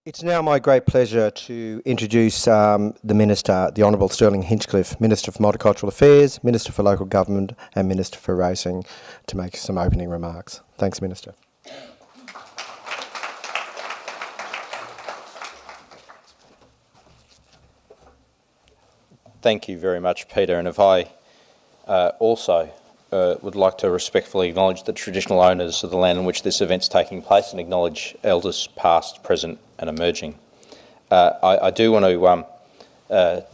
It's now my great pleasure to introduce the Minister, the Honourable Stirling Hinchliffe, Minister for Multicultural Affairs, Minister for Local Government and Minister for Racing, to make some opening remarks. Thanks, Minister. Thank you very much, Peter. And if I also would like to respectfully acknowledge the traditional owners of the land in which this event's taking place and acknowledge elders past, present and emerging. I do want to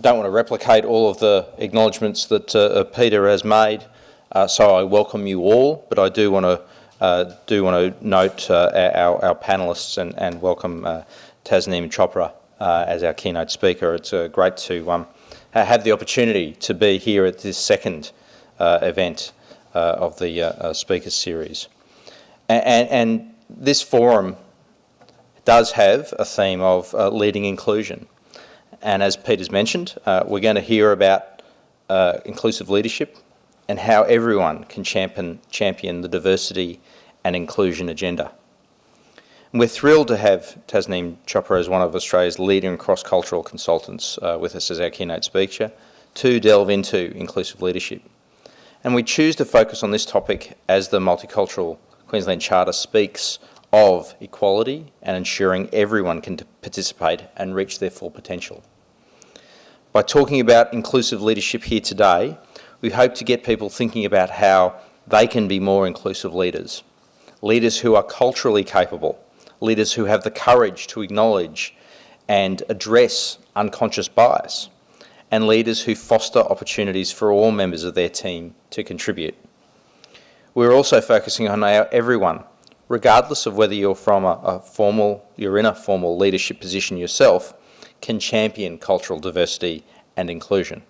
don't want to replicate all of the acknowledgements that Peter has made, so I welcome you all. But I do want to note our panellists and welcome Tasneem Chopra as our keynote speaker. It's great to have the opportunity to be here at this second event of the speakers series. And this forum does have a theme of leading inclusion. And as Peter's mentioned, we're going to hear about inclusive leadership and how everyone can champion the diversity and inclusion agenda. And we're thrilled to have Tasneem Chopra as one of Australia's leading cross-cultural consultants with us as our keynote speaker to delve into inclusive leadership. And we choose to focus on this topic as the Multicultural Queensland Charter speaks of equality and ensuring everyone can participate and reach their full potential. By talking about inclusive leadership here today, we hope to get people thinking about how they can be more inclusive leaders. Leaders who are culturally capable, leaders who have the courage to acknowledge and address unconscious bias, and leaders who foster opportunities for all members of their team to contribute. We're also focusing on how everyone, regardless of whether you're from you're in a formal leadership position yourself, can champion cultural diversity and inclusion.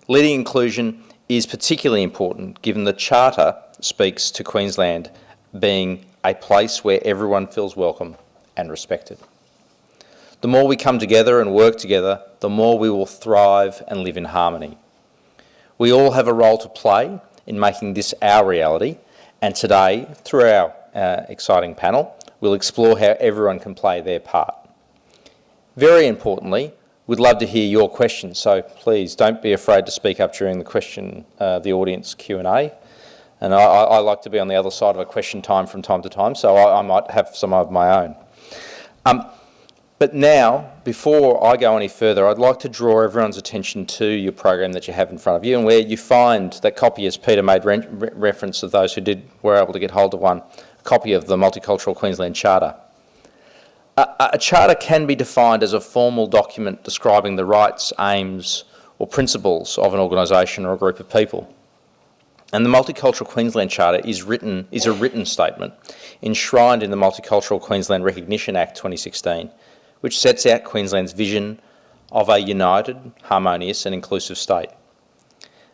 Leading inclusion is particularly important given the Charter speaks to Queensland being a place where everyone feels welcome and respected. The more we come together and work together, the more we will thrive and live in harmony. We all have a role to play in making this our reality, and today, through our exciting panel, we'll explore how everyone can play their part. Very importantly, we'd love to hear your questions, so please don't be afraid to speak up during the audience Q&A. And I like to be on the other side of a question time from time to time, so I might have some of my own. But now, before I go any further, I'd like to draw everyone's attention to your program that you have in front of you and where you find that copy, as Peter made reference of those who were able to get hold of one, a copy of the Multicultural Queensland Charter. A charter can be defined as a formal document describing the rights, aims or principles of an organisation or a group of people. And the Multicultural Queensland Charter is a written statement enshrined in the Multicultural Queensland Recognition Act 2016, which sets out Queensland's vision of a united, harmonious and inclusive state.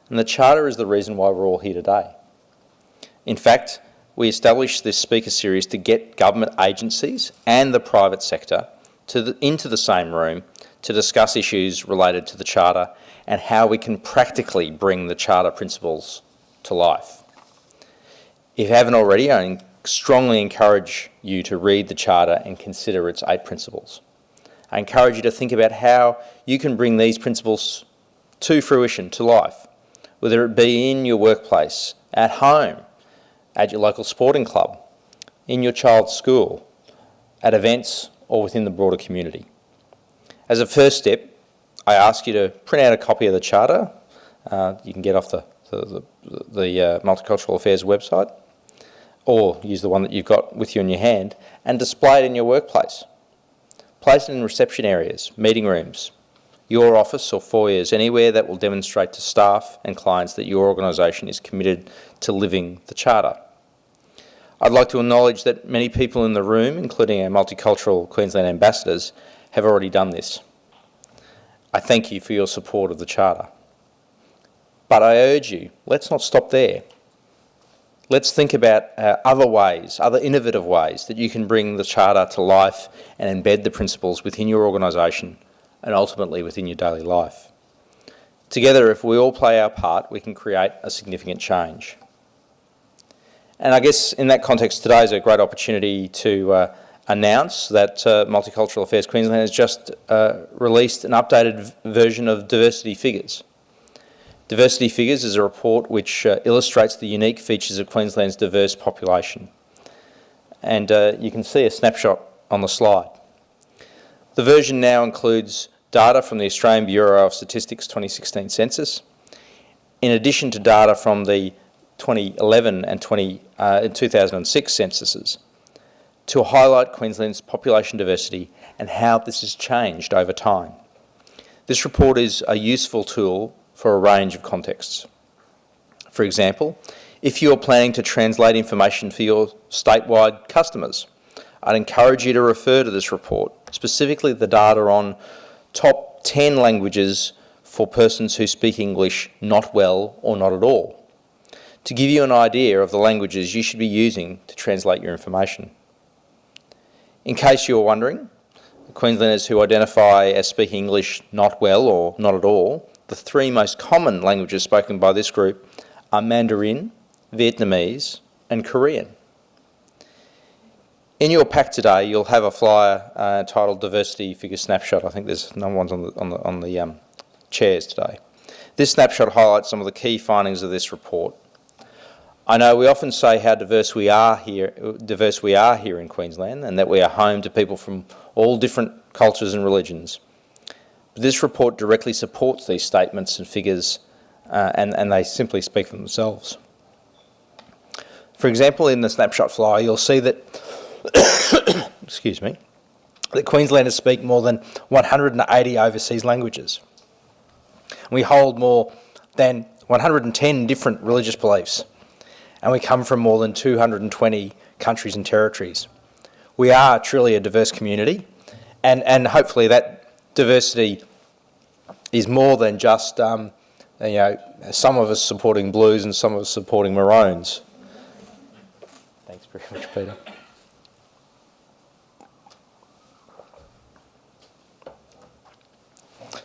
And the Charter is the reason why we're all here today. In fact, we established this speaker series to get government agencies and the private sector into the same room to discuss issues related to the Charter and how we can practically bring the Charter principles to life. If you haven't already, I strongly encourage you to read the Charter and consider its 8 principles. I encourage you to think about how you can bring these principles to fruition, to life, whether it be in your workplace, at home, at your local sporting club, in your child's school, at events or within the broader community. As a first step, I ask you to print out a copy of the Charter. You can get off the Multicultural Affairs website, or use the one that you've got with you in your hand, and display it in your workplace. Place it in reception areas, meeting rooms, your office or foyers, anywhere that will demonstrate to staff and clients that your organisation is committed to living the Charter. I'd like to acknowledge that many people in the room, including our Multicultural Queensland ambassadors, have already done this. I thank you for your support of the Charter. But I urge you, let's not stop there. Let's think about other innovative ways that you can bring the Charter to life and embed the principles within your organisation and ultimately within your daily life. Together, if we all play our part, we can create a significant change. And I guess in that context, today is a great opportunity to announce that Multicultural Affairs Queensland has just released an updated version of Diversity Figures. Diversity Figures is a report which illustrates the unique features of Queensland's diverse population. And you can see a snapshot on the slide. The version now includes data from the Australian Bureau of Statistics 2016 census, in addition to data from the 2011 and 2006 censuses, to highlight Queensland's population diversity and how this has changed over time. This report is a useful tool for a range of contexts. For example, if you're planning to translate information for your statewide customers, I'd encourage you to refer to this report, specifically the data on top 10 languages for persons who speak English not well or not at all, to give you an idea of the languages you should be using to translate your information. In case you're wondering, Queenslanders who identify as speaking English not well or not at all, the three most common languages spoken by this group are Mandarin, Vietnamese and Korean. In your pack today, you'll have a flyer titled Diversity Figure Snapshot. I think there's no one's on the chairs today. This snapshot highlights some of the key findings of this report. I know we often say how diverse we are here in Queensland, and that we are home to people from all different cultures and religions. But this report directly supports these statements and figures, and they simply speak for themselves. For example, in the snapshot flyer, you'll see that excuse me, that Queenslanders speak more than 180 overseas languages. We hold more than 110 different religious beliefs, and we come from more than 220 countries and territories. We are truly a diverse community, and hopefully that diversity is more than just some of us supporting blues and some of us supporting maroons. Thanks very much, Peter.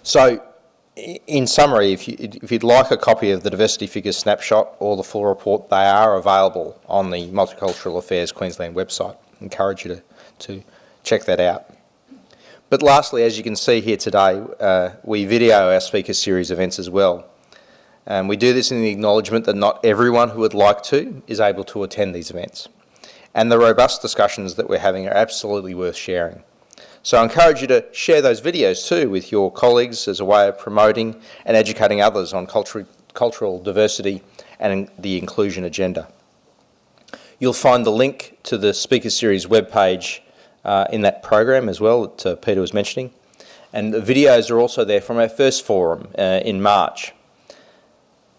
So, in summary, if you'd like a copy of the Diversity Figures Snapshot or the full report, they are available on the Multicultural Affairs Queensland website. I encourage you to check that out. But lastly, as you can see here today, we video our Speaker Series events as well. And we do this in the acknowledgement that not everyone who would like to is able to attend these events. And the robust discussions that we're having are absolutely worth sharing. So I encourage you to share those videos too with your colleagues as a way of promoting and educating others on cultural diversity and the inclusion agenda. You'll find the link to the Speaker Series webpage in that program as well that Peter was mentioning. And the videos are also there from our first forum in March.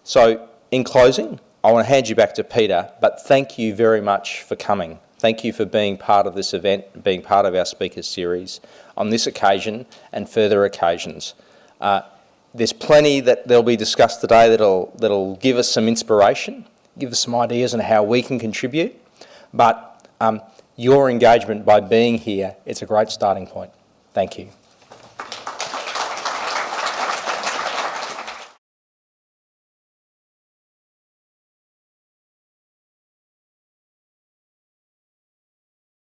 So in closing, I want to hand you back to Peter, but thank you very much for coming. Thank you for being part of this event, being part of our Speakers Series on this occasion and further occasions. There's plenty that will be discussed today that'll give us some inspiration, give us some ideas on how we can contribute, but your engagement by being here, it's a great starting point. Thank you.